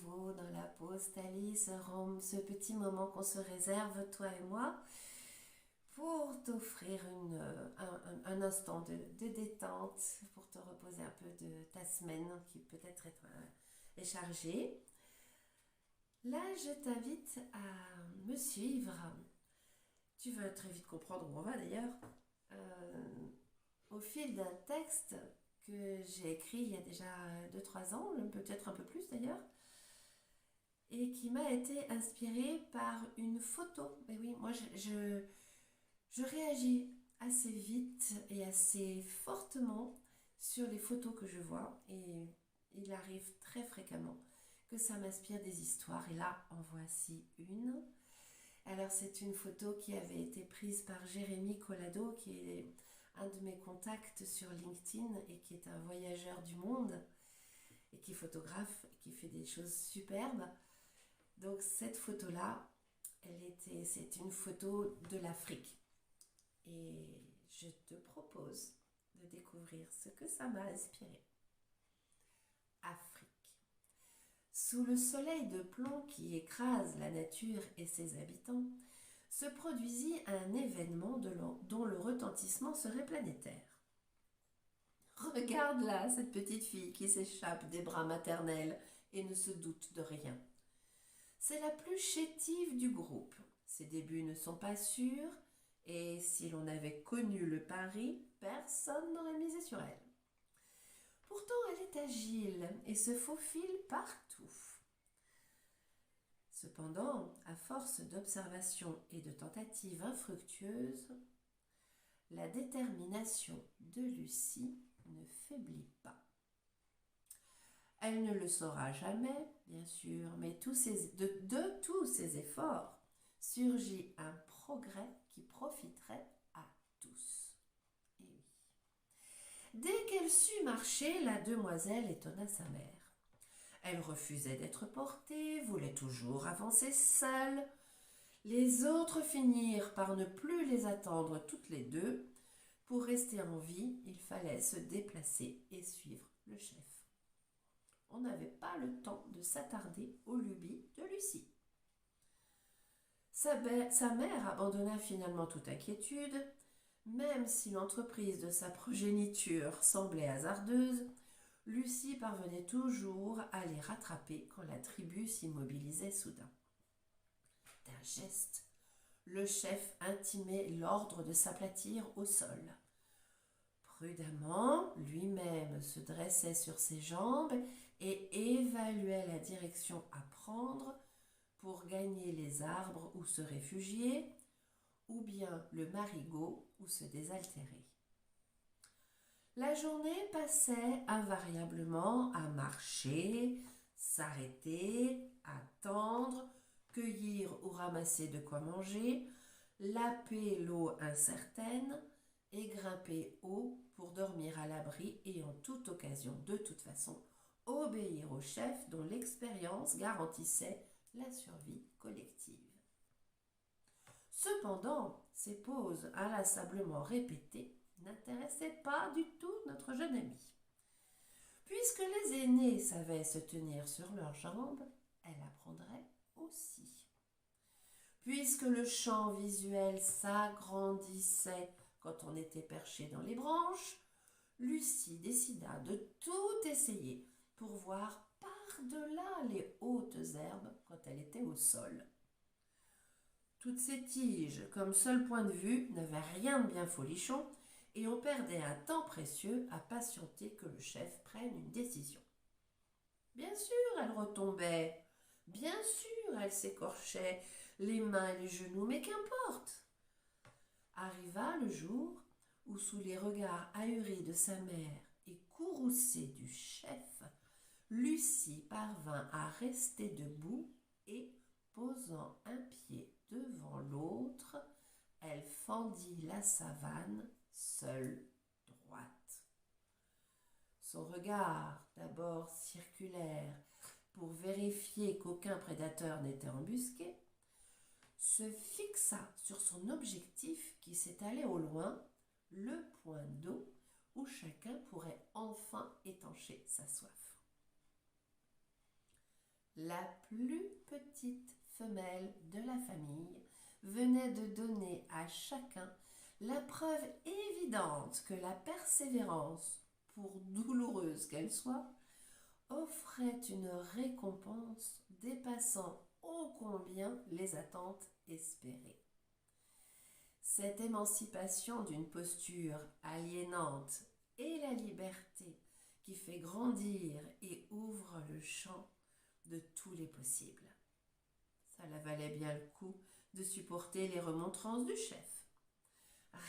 nouveau dans la pause Thalie, ce petit moment qu'on se réserve, toi et moi, pour t'offrir un instant de détente, pour te reposer un peu de ta semaine qui peut-être est chargée. Là, je t'invite à me suivre. Tu vas très vite comprendre où on va d'ailleurs. Au fil d'un texte que j'ai écrit il y a déjà 2-3 ans, peut-être un peu plus d'ailleurs, et qui m'a été inspiré par une photo. Mais oui, moi je réagis assez vite et assez fortement sur les photos que je vois, et il arrive très fréquemment que ça m'inspire des histoires, et là en voici une. Alors c'est une photo qui avait été prise par Jérémy Collado, qui est un de mes contacts sur LinkedIn et qui est un voyageur du monde et qui est photographe et qui fait des choses superbes. Donc cette photo-là, c'est une photo de l'Afrique. Et je te propose de découvrir ce que ça m'a inspiré. Afrique. Sous le soleil de plomb qui écrase la nature et ses habitants, se produisit un événement dont le retentissement serait planétaire. Regarde là cette petite fille qui s'échappe des bras maternels et ne se doute de rien. C'est la plus chétive du groupe. Ses débuts ne sont pas sûrs, et si l'on avait connu le pari, personne n'aurait misé sur elle. Pourtant, elle est agile et se faufile partout. Cependant, à force d'observations et de tentatives infructueuses, la détermination de Lucie ne faiblit pas. Elle ne le saura jamais, bien sûr, mais de tous ses efforts surgit un progrès qui profiterait à tous. Et oui. Dès qu'elle sut marcher, la demoiselle étonna sa mère. Elle refusait d'être portée, voulait toujours avancer seule. Les autres finirent par ne plus les attendre toutes les deux. Pour rester en vie, il fallait se déplacer et suivre le chef. On n'avait pas le temps de s'attarder aux lubies de Lucie. Sa mère abandonna finalement toute inquiétude. Même si l'entreprise de sa progéniture semblait hasardeuse, Lucie parvenait toujours à les rattraper quand la tribu s'immobilisait soudain. D'un geste, le chef intimait l'ordre de s'aplatir au sol. Prudemment, lui-même se dressait sur ses jambes et évaluait la direction à prendre pour gagner les arbres ou se réfugier, ou bien le marigot ou se désaltérer. La journée passait invariablement à marcher, s'arrêter, attendre, cueillir ou ramasser de quoi manger, laper l'eau incertaine et grimper haut pour dormir à l'abri et en toute occasion, de toute façon, obéir au chef dont l'expérience garantissait la survie collective. Cependant, ces pauses inlassablement répétées n'intéressaient pas du tout notre jeune amie. Puisque les aînés savaient se tenir sur leurs jambes, elle apprendrait aussi. Puisque le champ visuel s'agrandissait quand on était perché dans les branches, Lucie décida de tout essayer pour voir par-delà les hautes herbes quand elle était au sol. Toutes ces tiges, comme seul point de vue, n'avaient rien de bien folichon, et on perdait un temps précieux à patienter que le chef prenne une décision. Bien sûr, elle retombait. Bien sûr, elle s'écorchait les mains et les genoux, mais qu'importe. Arriva le jour où, sous les regards ahuris de sa mère et courroucée du chef, Lucie parvint à rester debout et, posant un pied devant l'autre, elle fendit la savane, seule, droite. Son regard, d'abord circulaire pour vérifier qu'aucun prédateur n'était embusqué, se fixa sur son objectif qui s'étalait au loin, le point d'eau où chacun pourrait enfin étancher sa soif. la plus petite femelle de la famille, venait de donner à chacun la preuve évidente que la persévérance, pour douloureuse qu'elle soit, offrait une récompense dépassant ô combien les attentes espérées. Cette émancipation d'une posture aliénante et la liberté qui fait grandir et ouvre le champ de tous les possibles. Ça la valait bien le coup de supporter les remontrances du chef.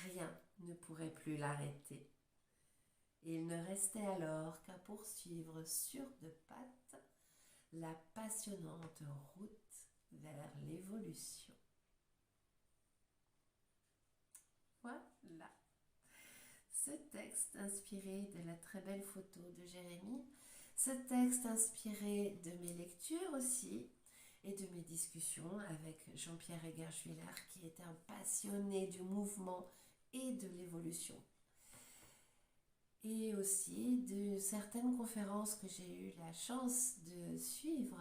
Rien ne pourrait plus l'arrêter. Il ne restait alors qu'à poursuivre sur deux pattes la passionnante route vers l'évolution. Voilà. Ce texte inspiré de la très belle photo de Jérémie, ce texte inspiré de mes lectures aussi et de mes discussions avec Jean-Pierre Egerschwiller qui est un passionné du mouvement et de l'évolution. Et aussi de certaines conférences que j'ai eu la chance de suivre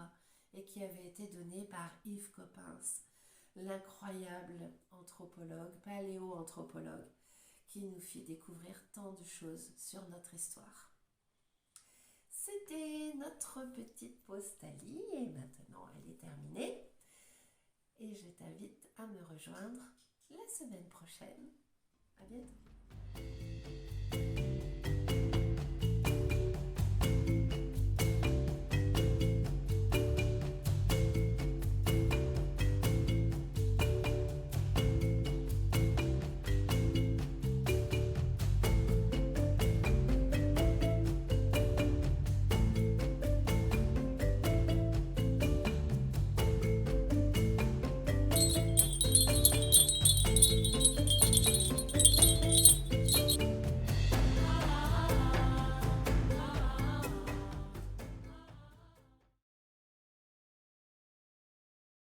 et qui avaient été données par Yves Coppens, l'incroyable anthropologue, paléo-anthropologue, qui nous fit découvrir tant de choses sur notre histoire. C'était notre petite pause Thalie et maintenant elle est terminée. Et je t'invite à me rejoindre la semaine prochaine. À bientôt.